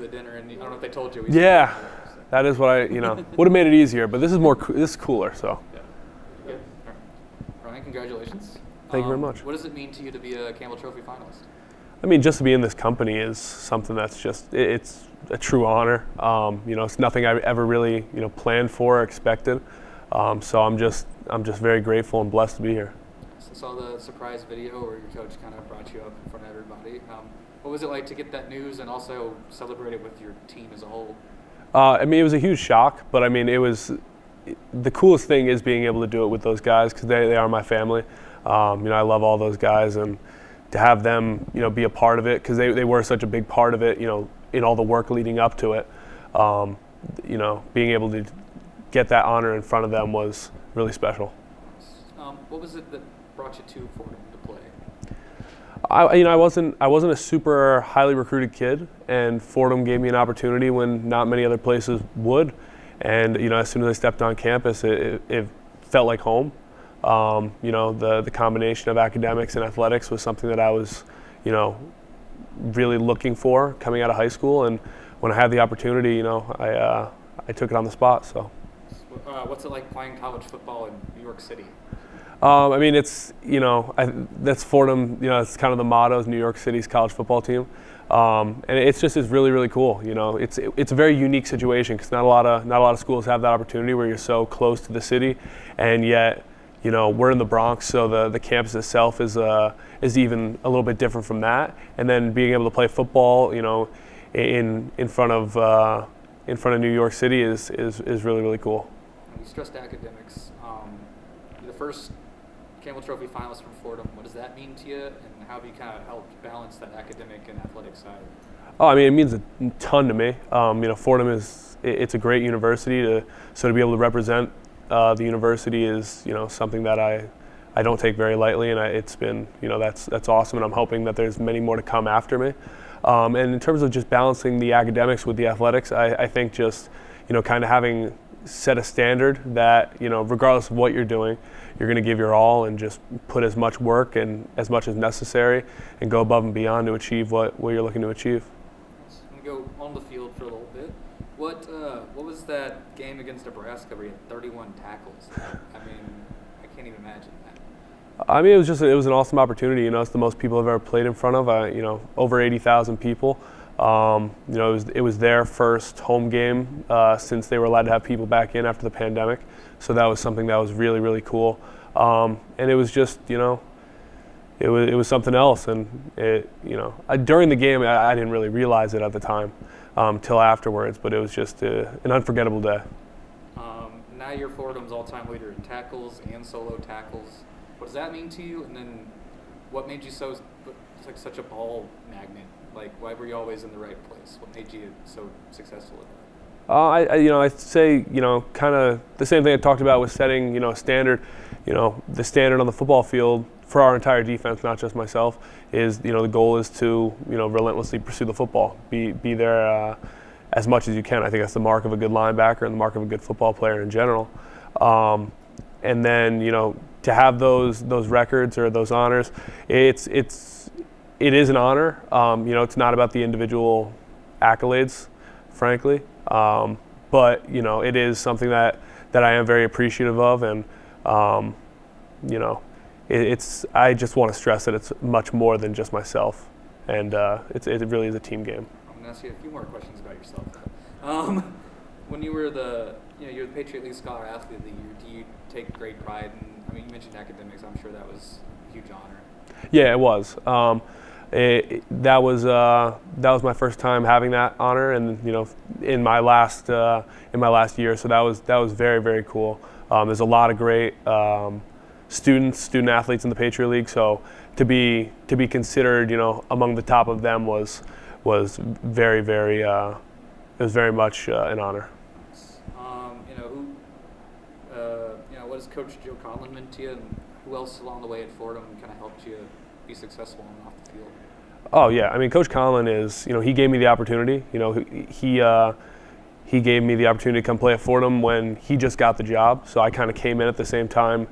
the dinner, and I don't know if they told you. Yeah, that is what I would have made it easier, but this is cooler. So. Yeah. Good. All right. Ryan, congratulations. Thank you very much. What does it mean to you to be a Campbell Trophy finalist? I mean, just to be in this company is something that's it's a true honor. It's nothing I ever really planned for or expected. So I'm just very grateful and blessed to be here. So I saw the surprise video where your coach kind of brought you up in front of everybody. What was it like to get that news and also celebrate it with your team as a whole? I mean, it was a huge shock, but I mean, the coolest thing is being able to do it with those guys because they are my family. I love all those guys, and to have them, be a part of it because they were such a big part of it, in all the work leading up to it. Being able to get that honor in front of them was really special. What was it that brought you to Fordham to play? I wasn't a super highly recruited kid, and Fordham gave me an opportunity when not many other places would. And as soon as I stepped on campus, it felt like home. The combination of academics and athletics was something that I was, really looking for coming out of high school. And when I had the opportunity, I took it on the spot. So. What's it like playing college football in New York City? I mean, it's that's Fordham. It's kind of the motto is New York City's college football team, and it's really really cool. It's a very unique situation because not a lot of schools have that opportunity where you're so close to the city, and yet we're in the Bronx, so the campus itself is even a little bit different from that. And then being able to play football, in front of New York City is really really cool. You stressed academics. You're the first Campbell Trophy finalist from Fordham. What does that mean to you, and how have you kind of helped balance that academic and athletic side? Oh, I mean, it means a ton to me. Fordham it's a great university to be able to represent the university is something that I don't take very lightly, and it's been that's awesome, and I'm hoping that there's many more to come after me. And in terms of just balancing the academics with the athletics, I think just kind of having set a standard that regardless of what you're doing, you're going to give your all and just put as much work and as much as necessary and go above and beyond to achieve what you're looking to achieve. I'm going to go on the field for a little bit. What was that game against Nebraska where you had 31 tackles? I mean, I can't even imagine that. I mean, it was an awesome opportunity. It's the most people I've ever played in front of. Over 80,000 people. It was their first home game since they were allowed to have people back in after the pandemic. So that was something that was really really cool. And it was just it was something else. And during the game I didn't really realize it at the time till afterwards. But it was just an unforgettable day. Now you're Fordham's all-time leader in tackles and solo tackles. What does that mean to you? And then what made you such a ball magnet? Like, why were you always in the right place? What made you so successful at that? I'd say, kind of the same thing I talked about with setting, a standard. The standard on the football field for our entire defense, not just myself, is, the goal is to, relentlessly pursue the football, be there as much as you can. I think that's the mark of a good linebacker and the mark of a good football player in general. And then, to have those records or those honors, it is an honor. It's not about the individual accolades, frankly. But it is something that I am very appreciative of, and I just want to stress that it's much more than just myself, and it really is a team game. I'm going to ask you a few more questions about yourself. When you were you're the Patriot League Scholar Athlete of the Year, do you take great pride in? I mean, you mentioned academics. I'm sure that was a huge honor. Yeah, it was. That was my first time having that honor, and in my last year, so that was very very cool. There's a lot of great student athletes in the Patriot League, so to be considered among the top of them was very very it was very much an honor. What has Coach Joe Conlon meant to you, and who else along the way at Fordham kind of helped you be successful on and off the field? Oh yeah, I mean, Coach Conlon is, he gave me the opportunity. He gave me the opportunity to come play at Fordham when he just got the job. So I kind of came in at the same time,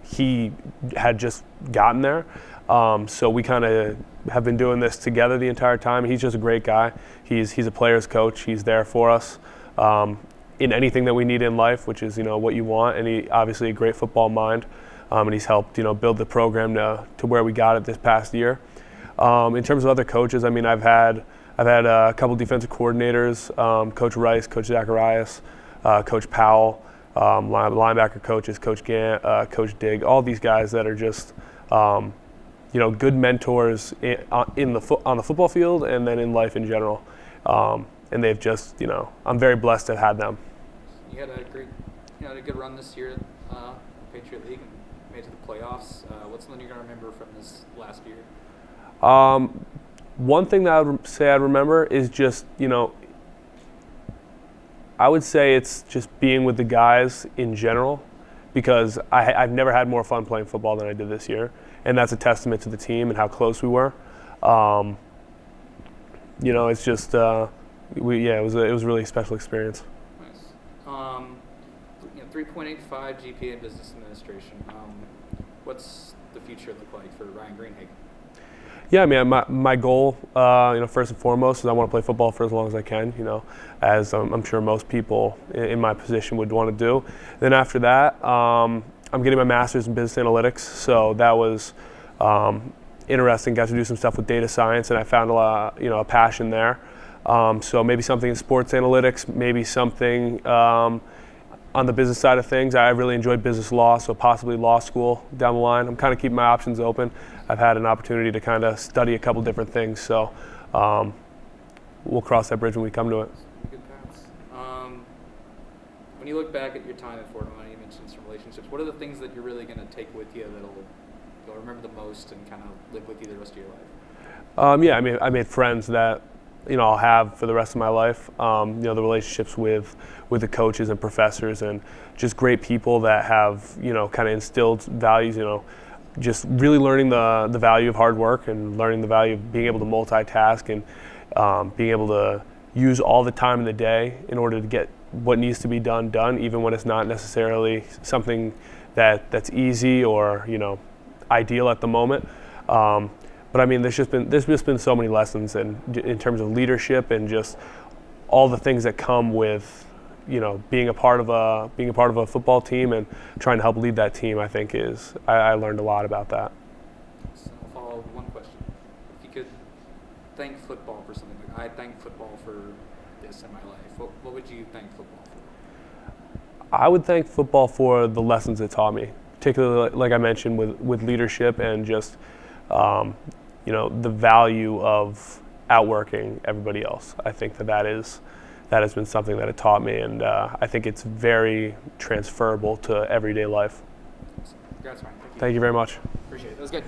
he had just gotten there. So we kind of have been doing this together the entire time. He's just a great guy. He's a player's coach. He's there for us in anything that we need in life, which is what you want. And he obviously a great football mind, and he's helped build the program to where we got it this past year. In terms of other coaches, I mean, I've had a couple defensive coordinators, Coach Rice, Coach Zacharias, Coach Powell, linebacker coaches, Coach Gant, Coach Digg, all these guys that are just good mentors on the football field and then in life in general. And they've just, I'm very blessed to have had them. You had a good run this year, Patriot League, and made it to the playoffs. What's something you're gonna remember from this last year? One thing that I would say I'd remember is just, I would say it's just being with the guys in general, because I've never had more fun playing football than I did this year, and that's a testament to the team and how close we were. It's just it was a really special experience. Nice. 3.85 GPA in business administration. What's the future look like for Ryan Greenhagen? Yeah, I mean, my goal, first and foremost, is I want to play football for as long as I can, as I'm sure most people in my position would want to do. Then after that, I'm getting my master's in business analytics, so that was interesting. Got to do some stuff with data science, and I found a passion there. So maybe something in sports analytics, maybe something on the business side of things. I really enjoyed business law, so possibly law school down the line. I'm kind of keeping my options open. I've had an opportunity to kind of study a couple different things, so we'll cross that bridge when we come to it. Good paths. When you look back at your time at Fordham, you mentioned some relationships. What are the things that you're really going to take with you you'll remember the most and kind of live with you the rest of your life? I made friends that I'll have for the rest of my life. The relationships with the coaches and professors, and just great people that have kind of instilled values. Just really learning the value of hard work and learning the value of being able to multitask and being able to use all the time in the day in order to get what needs to be done, even when it's not necessarily something that's easy or ideal at the moment. But I mean, there's just been so many lessons in terms of leadership and just all the things that come with being a part of a football team and trying to help lead that team. I think I learned a lot about that. So I'll follow with one question. If you could thank football for something, like I thank football for this in my life, what would you thank football for? I would thank football for the lessons it taught me, particularly like I mentioned with leadership and just the value of outworking everybody else. I think that has been something that it taught me, and I think it's very transferable to everyday life. Congrats, Ryan. Thank you very much. Appreciate it. That was good.